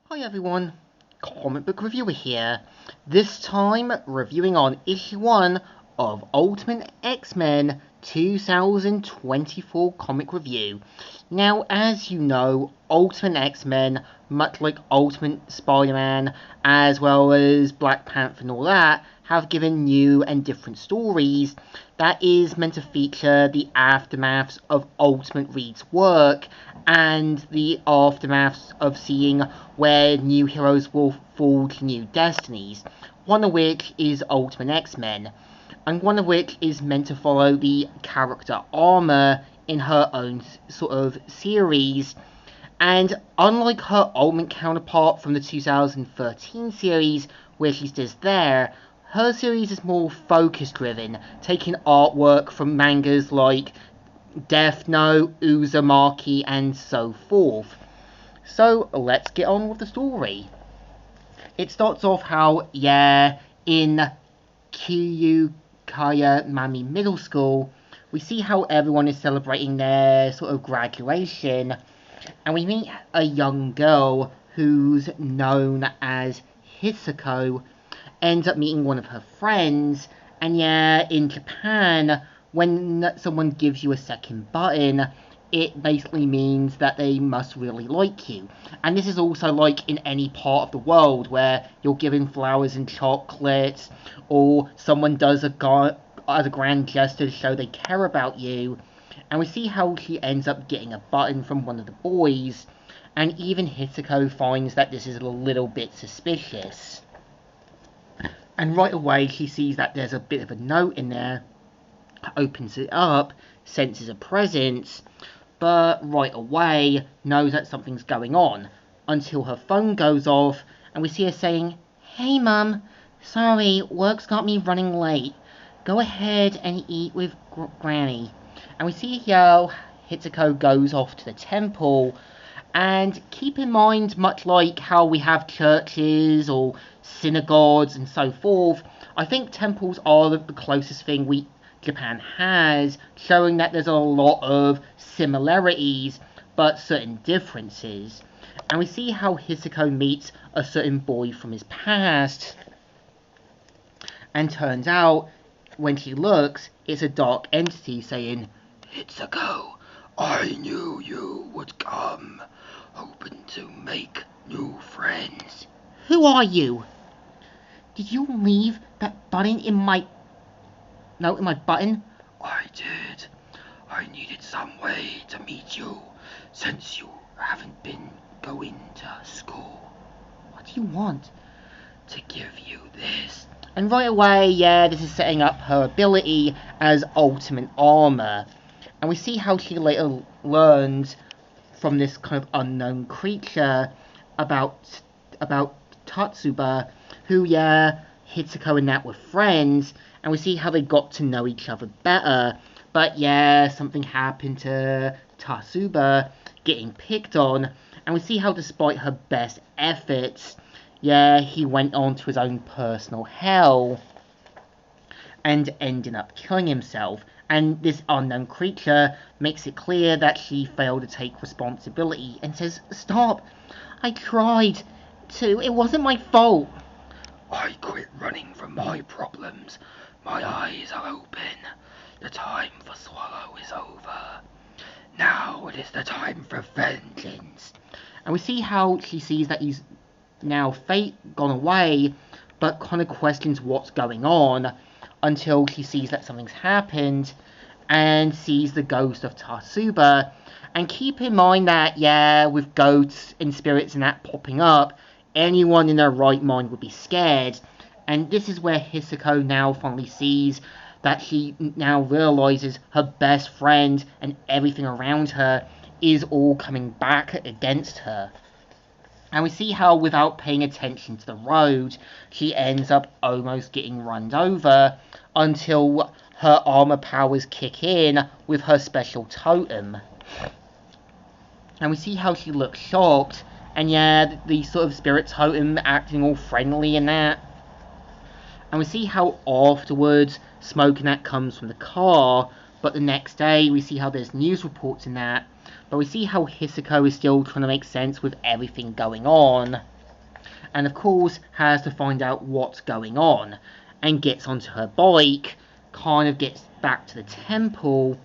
Hi everyone, Comic Book Reviewer here. This time reviewing on issue 1 of Ultimate X-Men 2024 comic review. Now, as you know, Ultimate X-Men, much like Ultimate Spider-Man, as well as Black Panther and all that, have given new and different stories that is meant to feature the aftermaths of Ultimate Reed's work and the aftermaths of seeing where new heroes will forge new destinies, one of which is Ultimate X-Men, and one of which is meant to follow the character Armor in her own sort of series. And unlike her Ultimate counterpart from the 2013 series, where she's just there, her series is more focus driven, taking artwork from mangas like Death Note, Uzumaki, and so forth. So let's get on with the story. It starts off how, in Kaya Mami Middle School, we see how everyone is celebrating their sort of graduation, and we meet a young girl who's known as Hisako, ends up meeting one of her friends, and in Japan, when someone gives you a second button, it basically means that they must really like you. And this is also like in any part of the world where you're given flowers and chocolates, or someone does a grand gesture to show they care about you. And we see how she ends up getting a button from one of the boys, and even Hisako finds that this is a little bit suspicious. And right away she sees that there's a bit of a note in there, opens it up, senses a presence, but right away knows that something's going on, until her phone goes off and we see her saying, "Hey mum, sorry, work's got me running late. Go ahead and eat with Granny." And we see how Hitsuko goes off to the temple. And keep in mind, much like how we have churches or synagogues and so forth, I think temples are the closest thing Japan has, showing that there's a lot of similarities but certain differences. And we see how Hisako meets a certain boy from his past, and turns out when she looks, it's a dark entity saying, "Hitsuko, I knew you would come, hoping to make new friends." "Who are you? Did you leave that button in my button?" "I did. I needed some way to meet you, since you haven't been going to school." "What do you want?" "To give you this." And right away, this is setting up her ability as Ultimate Armor. And we see how she later learns from this kind of unknown creature about Tatsuba, who, Hitsuko and that were friends, and we see how they got to know each other better. But something happened to Tatsuba getting picked on, and we see how despite her best efforts, he went on to his own personal hell and ended up killing himself. And this unknown creature makes it clear that she failed to take responsibility and says, "Stop, I tried to, it wasn't my fault." "I quit running from my problems. My eyes are open. The time for Swallow is over. Now it is the time for vengeance." And we see how she sees that he's now gone away, but kind of questions what's going on, until she sees that something's happened and sees the ghost of Tatsuba. And keep in mind that, with ghosts and spirits and that popping up, anyone in their right mind would be scared. And this is where Hisako now finally sees that she now realizes her best friend and everything around her is all coming back against her. And we see how, without paying attention to the road, she ends up almost getting run over until her armor powers kick in with her special totem. And we see how she looks shocked, and the sort of spirit totem acting all friendly and that. And we see how afterwards smoke and that comes from the car, but the next day we see how there's news reports in that. But we see how Hisako is still trying to make sense with everything going on. and of course has to find out what's going on, and gets onto her bike, kind of gets back to the temple,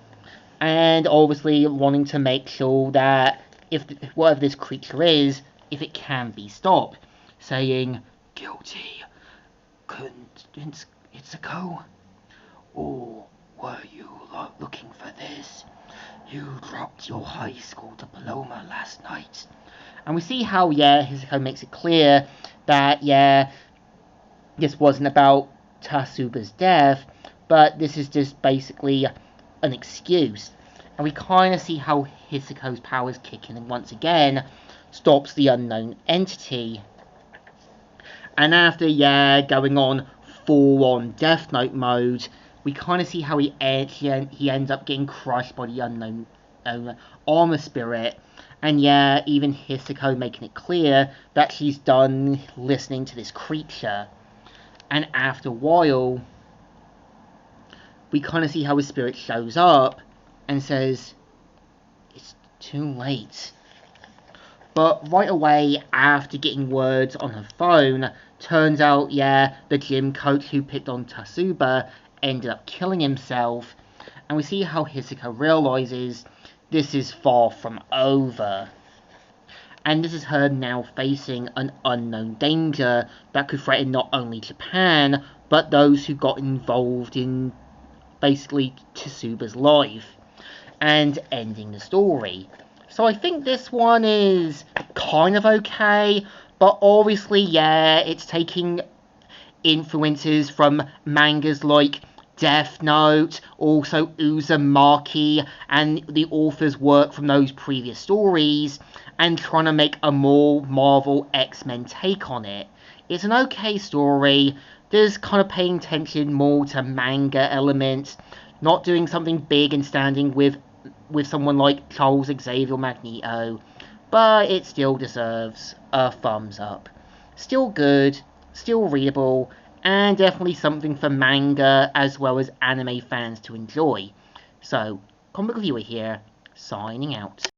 and obviously wanting to make sure that if whatever this creature is, if it can be stopped, saying, Guilty. Couldn't Itsuko? Or were you looking for this? You dropped your high school diploma last night. and we see how, Hisako makes it clear that, this wasn't about Tasuba's death, but this is just basically an excuse. And we kind of see how Hisako's powers kick in and once again stops the unknown entity. And after, going on full-on Death Note mode, we kind of see how he ends up getting crushed by the unknown armor spirit. And even Hisako making it clear that she's done listening to this creature. And after a while, we kind of see how his spirit shows up and says, it's too late. But right away, after getting words on her phone, turns out, the gym coach who picked on Tasuba ended up killing himself. And we see how Hisako realizes this is far from over. And this is her now facing an unknown danger that could threaten not only Japan, but those who got involved in basically Tasuba's life, and ending the story. So I think this one is kind of okay, but obviously, it's taking influences from mangas like Death Note, also Uzumaki, and the author's work from those previous stories, and trying to make a more Marvel X-Men take on it. It's an okay story, just kind of paying attention more to manga elements, not doing something big and standing with someone like Charles Xavier Magneto, but it still deserves a thumbs up. Still good, still readable, and definitely something for manga as well as anime fans to enjoy. So, Comic Reviewer here, signing out.